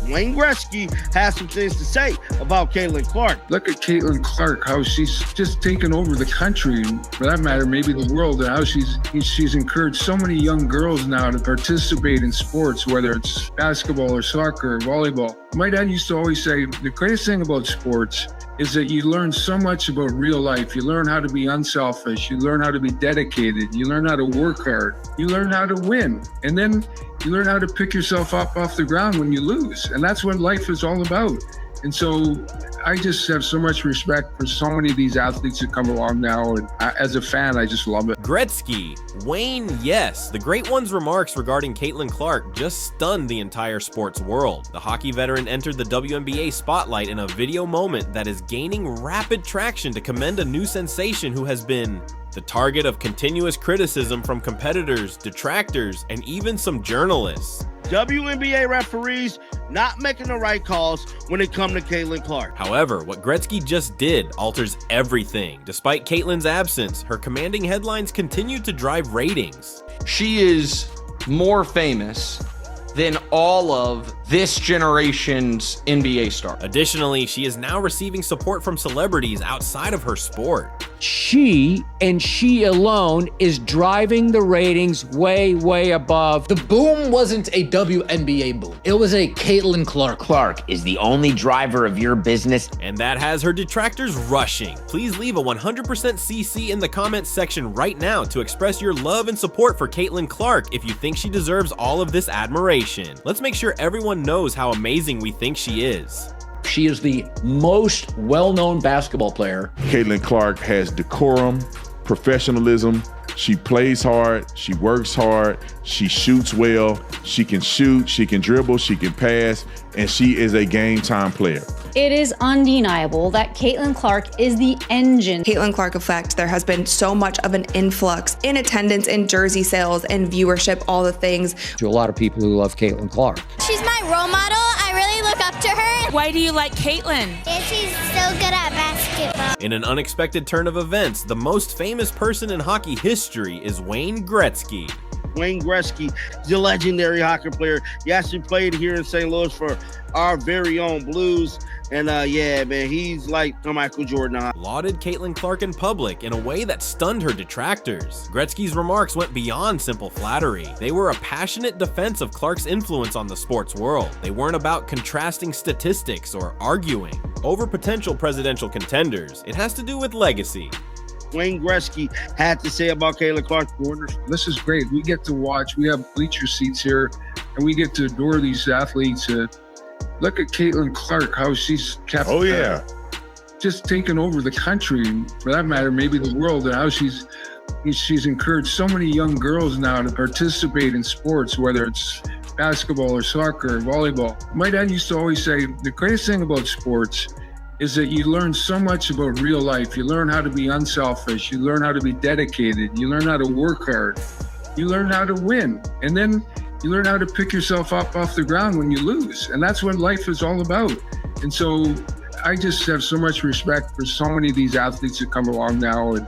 Wayne Gretzky has some things to say about Caitlin Clark. Look at Caitlin Clark, how she's just taken over the country, and for that matter, maybe the world, and how she's encouraged so many young girls now to participate in sports, whether it's basketball or soccer or volleyball. My dad used to always say, the greatest thing about sports is that you learn so much about real life. You learn how to be unselfish. You learn how to be dedicated. You learn how to work hard. You learn how to win. And then you learn how to pick yourself up off the ground when you lose. And that's what life is all about. And so I just have so much respect for so many of these athletes that come along now. And as a fan, I just love it. Gretzky, Wayne, yes. The Great One's remarks regarding Caitlin Clark just stunned the entire sports world. The hockey veteran entered the WNBA spotlight in a video moment that is gaining rapid traction to commend a new sensation who has been the target of continuous criticism from competitors, detractors, and even some journalists. WNBA referees not making the right calls when it comes to Caitlin Clark. However, what Gretzky just did alters everything. Despite Caitlin's absence, her commanding headlines continue to drive ratings. She is more famous than all of this generation's NBA stars. Additionally, she is now receiving support from celebrities outside of her sport. She and she alone is driving the ratings way, way above. The boom wasn't a WNBA boom. It was a Caitlin Clark. Clark is the only driver of your business. And that has her detractors rushing. Please leave a 100% CC in the comments section right now to express your love and support for Caitlin Clark if you think she deserves all of this admiration. Let's make sure everyone knows how amazing we think she is. She is the most well-known basketball player. Caitlin Clark has decorum, professionalism. She plays hard, she works hard, she shoots well, she can shoot, she can dribble, she can pass, and she is a game-time player. It is undeniable that Caitlin Clark is the engine. Caitlin Clark effect. There has been so much of an influx in attendance, in jersey sales, and viewership, all the things. To a lot of people who love Caitlin Clark. She's my role model. I really look up to her. Why do you like Caitlin? She's so good at basketball. In an unexpected turn of events, the most famous person in hockey history is Wayne Gretzky. Wayne Gretzky is a legendary hockey player. He actually played here in St. Louis for our very own Blues. And yeah, man, he's like Michael Jordan. Lauded Caitlin Clark in public in a way that stunned her detractors. Gretzky's remarks went beyond simple flattery. They were a passionate defense of Clark's influence on the sports world. They weren't about contrasting statistics or arguing over potential presidential contenders. It has to do with legacy. Wayne Gretzky had to say about Caitlin Clark. This is great. We get to watch. We have bleacher seats here, and we get to adore these athletes. Look at Caitlin Clark, how she's kept just taken over the country, and for that matter, maybe the world, and how she's encouraged so many young girls now to participate in sports, whether it's basketball or soccer or volleyball. My dad used to always say, the greatest thing about sports is that you learn so much about real life. You learn how to be unselfish. You learn how to be dedicated. You learn how to work hard. You learn how to win. And then you learn how to pick yourself up off the ground when you lose. And that's what life is all about. And so I just have so much respect for so many of these athletes that come along now. And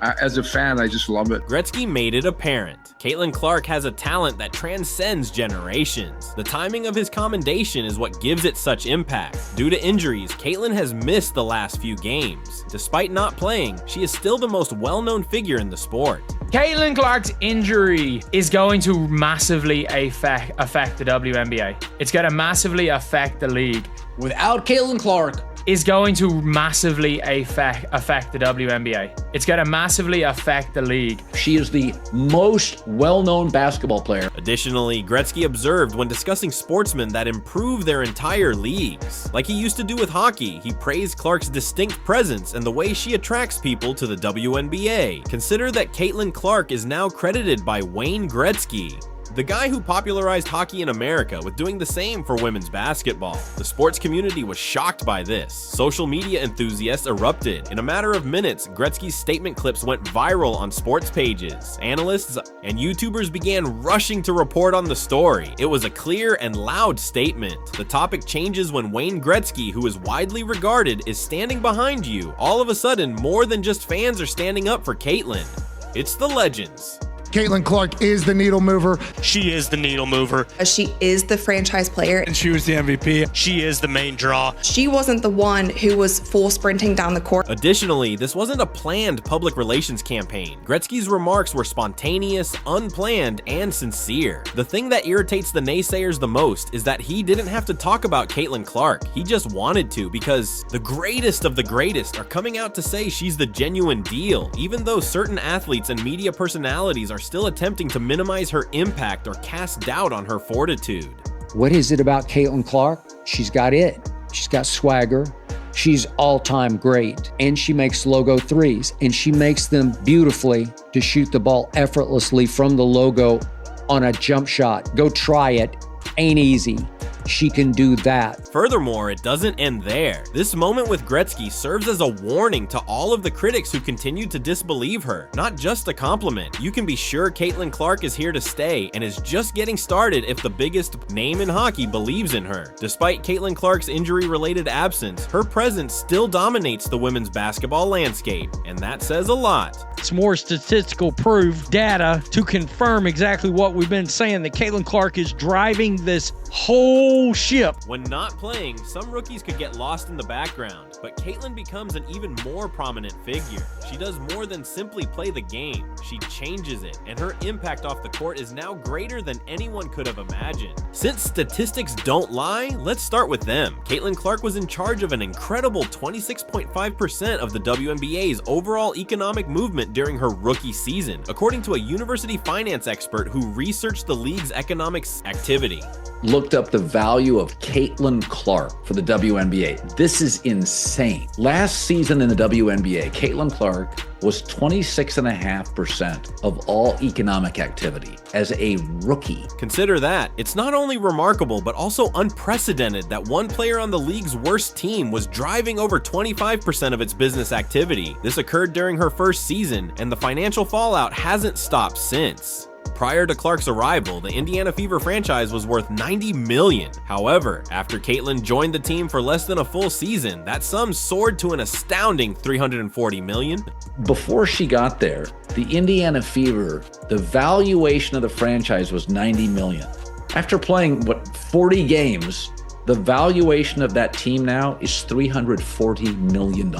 as a fan, I just love it. Gretzky made it apparent. Caitlin Clark has a talent that transcends generations. The timing of his commendation is what gives it such impact. Due to injuries, Caitlin has missed the last few games. Despite not playing, she is still the most well-known figure in the sport. Caitlin Clark's injury is going to massively affect the WNBA. It's going to massively affect the league. Without Caitlin Clark, is going to massively affect the WNBA. It's going to massively affect the league. She is the most well-known basketball player. Additionally, Gretzky observed when discussing sportsmen that improve their entire leagues. Like he used to do with hockey, he praised Clark's distinct presence and the way she attracts people to the WNBA. Consider that Caitlin Clark is now credited by Wayne Gretzky, the guy who popularized hockey in America, with doing the same for women's basketball. The sports community was shocked by this. Social media enthusiasts erupted. In a matter of minutes, Gretzky's statement clips went viral on sports pages. Analysts and YouTubers began rushing to report on the story. It was a clear and loud statement. The topic changes when Wayne Gretzky, who is widely regarded, is standing behind you. All of a sudden, more than just fans are standing up for Caitlin. It's the legends. Caitlin Clark is the needle mover. She is the needle mover. She is the franchise player. And she was the MVP. She is the main draw. She wasn't the one who was full sprinting down the court. Additionally, this wasn't a planned public relations campaign. Gretzky's remarks were spontaneous, unplanned, and sincere. The thing that irritates the naysayers the most is that he didn't have to talk about Caitlin Clark. He just wanted to, because the greatest of the greatest are coming out to say she's the genuine deal, even though certain athletes and media personalities are still attempting to minimize her impact or cast doubt on her fortitude. What is it about Caitlin Clark? She's got it. She's got swagger. She's all-time great. And she makes logo threes. And she makes them beautifully to shoot the ball effortlessly from the logo on a jump shot. Go try it. Ain't easy. She can do that. Furthermore, it doesn't end there. This moment with Gretzky serves as a warning to all of the critics who continue to disbelieve her. Not just a compliment. You can be sure Caitlin Clark is here to stay and is just getting started if the biggest name in hockey believes in her. Despite Caitlin Clark's injury-related absence, her presence still dominates the women's basketball landscape, and that says a lot. It's more statistical proof, data, to confirm exactly what we've been saying, that Caitlin Clark is driving this whole ship. When not playing, some rookies could get lost in the background, but Caitlin becomes an even more prominent figure. She does more than simply play the game, she changes it, and her impact off the court is now greater than anyone could have imagined. Since statistics don't lie, let's start with them. Caitlin Clark was in charge of an incredible 26.5% of the WNBA's overall economic movement during her rookie season, according to a university finance expert who researched the league's economics activity. Looked up the value of Caitlin Clark for the WNBA. This is insane. Last season in the WNBA, Caitlin Clark was 26.5% of all economic activity as a rookie. Consider that. It's not only remarkable, but also unprecedented that one player on the league's worst team was driving over 25% of its business activity. This occurred during her first season, and the financial fallout hasn't stopped since. Prior to Clark's arrival, the Indiana Fever franchise was worth $90 million. However, after Caitlin joined the team for less than a full season, that sum soared to an astounding $340 million. Before she got there, the Indiana Fever, the valuation of the franchise was $90 million. After playing, 40 games, the valuation of that team now is $340 million.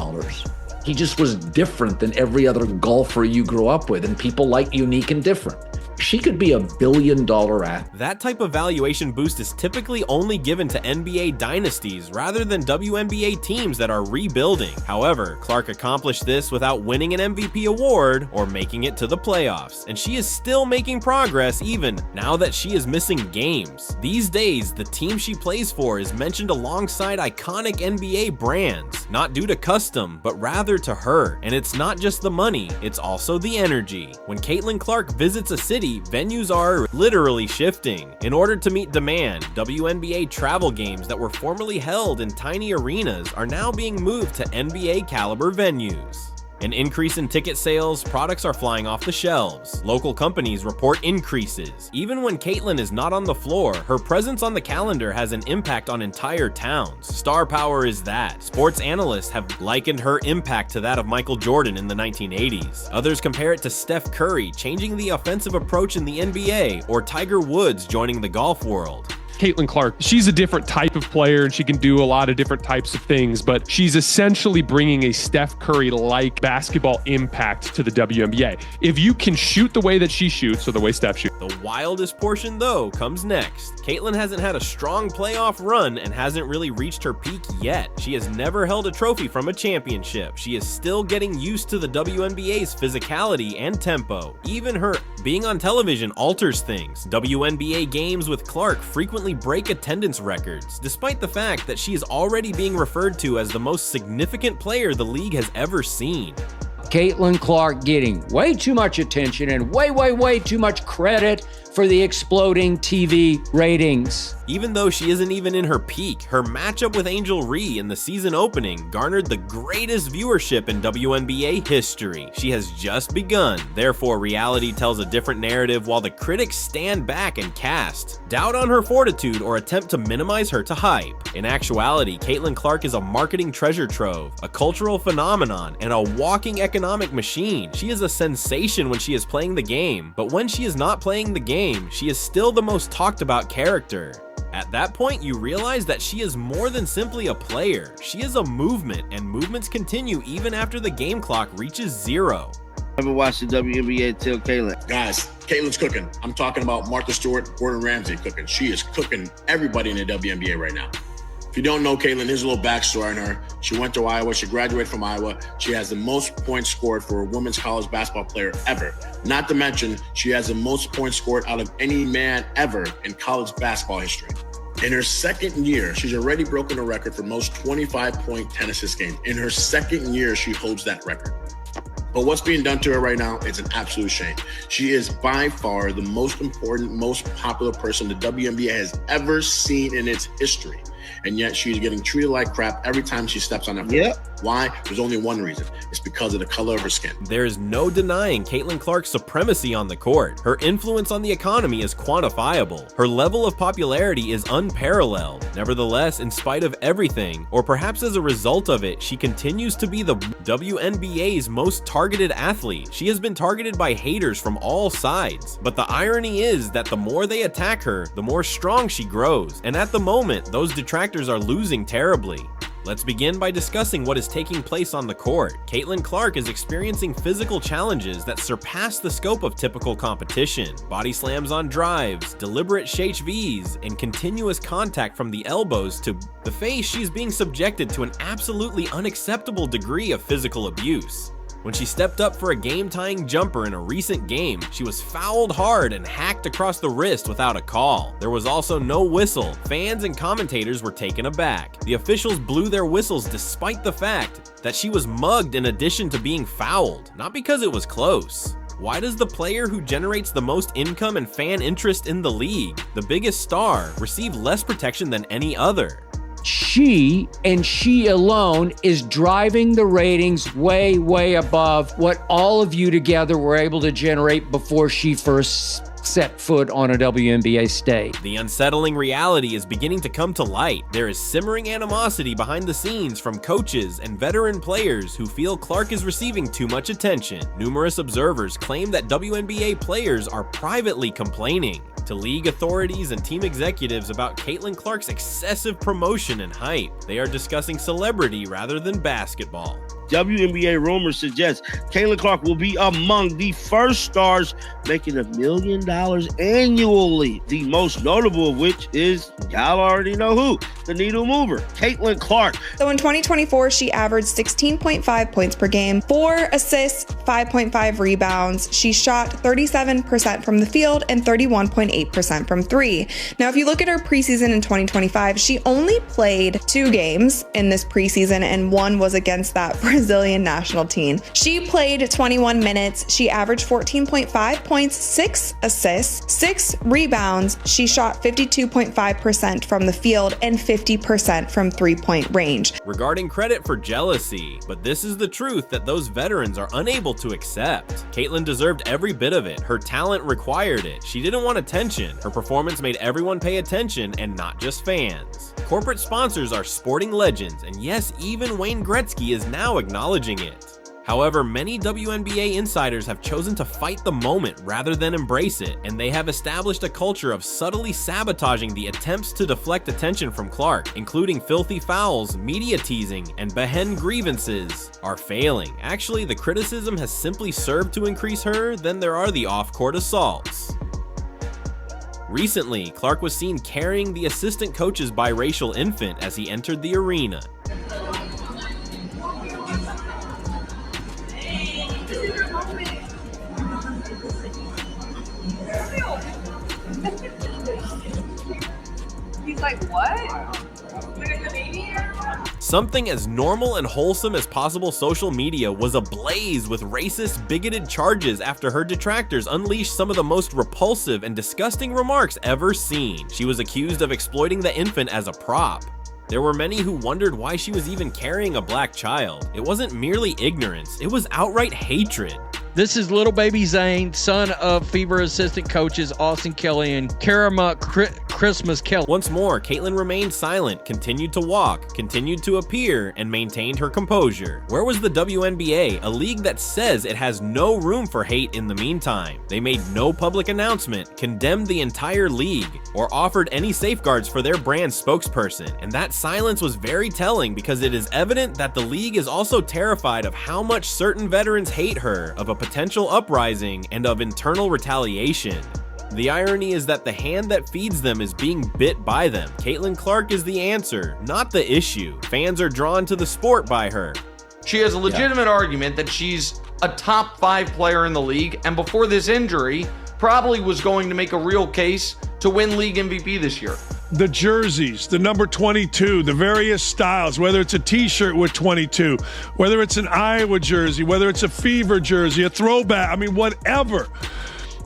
He just was different than every other golfer you grew up with, and people like unique and different. She could be $1 billion athlete. That type of valuation boost is typically only given to NBA dynasties rather than WNBA teams that are rebuilding. However, Clark accomplished this without winning an MVP award or making it to the playoffs, and she is still making progress even now that she is missing games. These days, the team she plays for is mentioned alongside iconic NBA brands, not due to custom, but rather to her. And it's not just the money, it's also the energy. When Caitlin Clark visits a city, venues are literally shifting. In order to meet demand, WNBA travel games that were formerly held in tiny arenas are now being moved to NBA caliber venues. An increase in ticket sales, products are flying off the shelves. Local companies report increases. Even when Caitlin is not on the floor, her presence on the calendar has an impact on entire towns. Star power is that. Sports analysts have likened her impact to that of Michael Jordan in the 1980s. Others compare it to Steph Curry changing the offensive approach in the NBA, or Tiger Woods joining the golf world. Caitlin Clark, she's a different type of player and she can do a lot of different types of things, but she's essentially bringing a Steph Curry-like basketball impact to the WNBA. If you can shoot the way that she shoots or the way Steph shoots. The wildest portion, though, comes next. Caitlin hasn't had a strong playoff run and hasn't really reached her peak yet. She has never held a trophy from a championship. She is still getting used to the WNBA's physicality and tempo. Even her being on television alters things. WNBA games with Clark frequently break attendance records, despite the fact that she is already being referred to as the most significant player the league has ever seen. Caitlin Clark getting way too much attention and way too much credit for the exploding TV ratings. Even though she isn't even in her peak, her matchup with Angel Ree in the season opening garnered the greatest viewership in WNBA history. She has just begun, therefore reality tells a different narrative while the critics stand back and cast doubt on her fortitude or attempt to minimize her to hype. In actuality, Caitlin Clark is a marketing treasure trove, a cultural phenomenon, and a walking economic machine. She is a sensation when she is playing the game, but when she is not playing the game, she is still the most talked about character. At that point, you realize that she is more than simply a player. She is a movement, and movements continue even after the game clock reaches 0. Never watched the WNBA until Caitlin. Guys, Caitlin's cooking. I'm talking about Martha Stewart, Gordon Ramsay cooking. She is cooking everybody in the WNBA right now. If you don't know Caitlin, here's a little backstory on her. She went to Iowa. She graduated from Iowa. She has the most points scored for a women's college basketball player ever. Not to mention, she has the most points scored out of any man ever in college basketball history. In her second year, she's already broken a record for most 25-point 10 assist games. In her second year, she holds that record. But what's being done to her right now is an absolute shame. She is by far the most important, most popular person the WNBA has ever seen in its history. And yet she's getting treated like crap every time she steps on that floor. Yep. Why? There's only one reason. It's because of the color of her skin. There is no denying Caitlin Clark's supremacy on the court. Her influence on the economy is quantifiable. Her level of popularity is unparalleled. Nevertheless, in spite of everything, or perhaps as a result of it, she continues to be the WNBA's most targeted athlete. She has been targeted by haters from all sides. But the irony is that the more they attack her, the more strong she grows. And at the moment, those detractors are losing terribly. Let's begin by discussing what is taking place on the court. Caitlin Clark is experiencing physical challenges that surpass the scope of typical competition. Body slams on drives, deliberate HVs, and continuous contact from the elbows to the face. She's being subjected to an absolutely unacceptable degree of physical abuse. When she stepped up for a game-tying jumper in a recent game, she was fouled hard and hacked across the wrist without a call. There was also no whistle. Fans and commentators were taken aback. The officials blew their whistles despite the fact that she was mugged in addition to being fouled, not because it was close. Why does the player who generates the most income and fan interest in the league, the biggest star, receive less protection than any other? She, and she alone, is driving the ratings way, way above what all of you together were able to generate before she first set foot on a WNBA stage. The unsettling reality is beginning to come to light. There is simmering animosity behind the scenes from coaches and veteran players who feel Clark is receiving too much attention. Numerous observers claim that WNBA players are privately complaining to league authorities and team executives about Caitlin Clark's excessive promotion and hype. They are discussing celebrity rather than basketball. WNBA rumors suggest Caitlin Clark will be among the first stars making $1 million annually. The most notable of which is, y'all already know who, the needle mover, Caitlin Clark. So in 2024, she averaged 16.5 points per game, 4 assists, 5.5 rebounds. She shot 37% from the field and 31.8% from 3. Now, if you look at her preseason in 2025, she only played 2 games in this preseason, and one was against that Brazilian national team. She played 21 minutes. She averaged 14.5 points, 6 assists, 6 rebounds. She shot 52.5% from the field and 50% from 3-point range. Regarding credit for jealousy, but this is the truth that those veterans are unable to accept. Caitlin deserved every bit of it. Her talent required it. She didn't want attention. Her performance made everyone pay attention and not just fans. Corporate sponsors are sporting legends, and yes, even Wayne Gretzky is now acknowledging it. However, many WNBA insiders have chosen to fight the moment rather than embrace it, and they have established a culture of subtly sabotaging the attempts to deflect attention from Clark, including filthy fouls, media teasing, and Behen grievances are failing. Actually, the criticism has simply served to increase her than there are the off-court assaults. Recently, Clark was seen carrying the assistant coach's biracial infant as he entered the arena. He's like, what? Something as normal and wholesome as possible social media was ablaze with racist, bigoted charges after her detractors unleashed some of the most repulsive and disgusting remarks ever seen. She was accused of exploiting the infant as a prop. There were many who wondered why she was even carrying a black child. It wasn't merely ignorance, it was outright hatred. This is little baby Zane, son of Fever assistant coaches Austin Kelly and Karama Christmas Kelly. Once more, Caitlyn remained silent, continued to walk, continued to appear, and maintained her composure. Where was the WNBA, a league that says it has no room for hate in the meantime? They made no public announcement, condemned the entire league, or offered any safeguards for their brand spokesperson. And that silence was very telling because it is evident that the league is also terrified of how much certain veterans hate her, of a potential uprising, and of internal retaliation. The irony is that the hand that feeds them is being bit by them. Caitlin Clark is the answer, not the issue. Fans are drawn to the sport by her. She has a legitimate argument that she's a top 5 player in the league, and before this injury, probably was going to make a real case to win league MVP this year. The jerseys, the number 22, the various styles, whether it's a t-shirt with 22, whether it's an Iowa jersey, whether it's a Fever jersey, a throwback, I mean, whatever.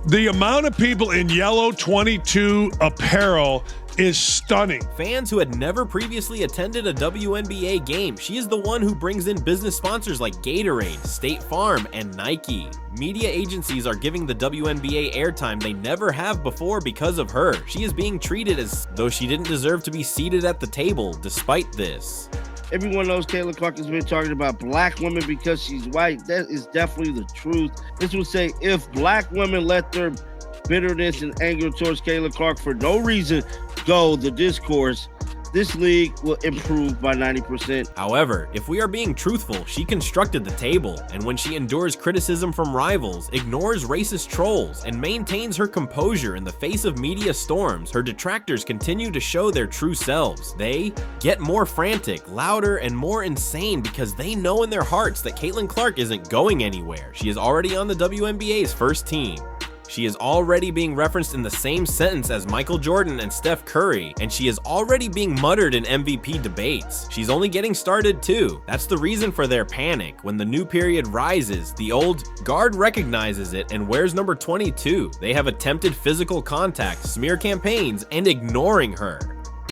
The amount of people in yellow 22 apparel is stunning. Fans who had never previously attended a WNBA game, she is the one who brings in business sponsors like Gatorade, State Farm, and Nike. Media agencies are giving the WNBA airtime they never have before because of her. She is being treated as though she didn't deserve to be seated at the table despite this. Everyone knows Caitlin Clark has been talking about black women because she's white. That is definitely the truth. This would say if black women let their bitterness and anger towards Caitlin Clark for no reason go, the discourse, this league will improve by 90%. However, if we are being truthful, she constructed the table, and when she endures criticism from rivals, ignores racist trolls, and maintains her composure in the face of media storms, her detractors continue to show their true selves. They get more frantic, louder, and more insane because they know in their hearts that Caitlin Clark isn't going anywhere. She is already on the WNBA's first team. She is already being referenced in the same sentence as Michael Jordan and Steph Curry, and she is already being muttered in MVP debates. She's only getting started too. That's the reason for their panic. When the new period rises, the old guard recognizes it and wears number 22. They have attempted physical contact, smear campaigns, and ignoring her.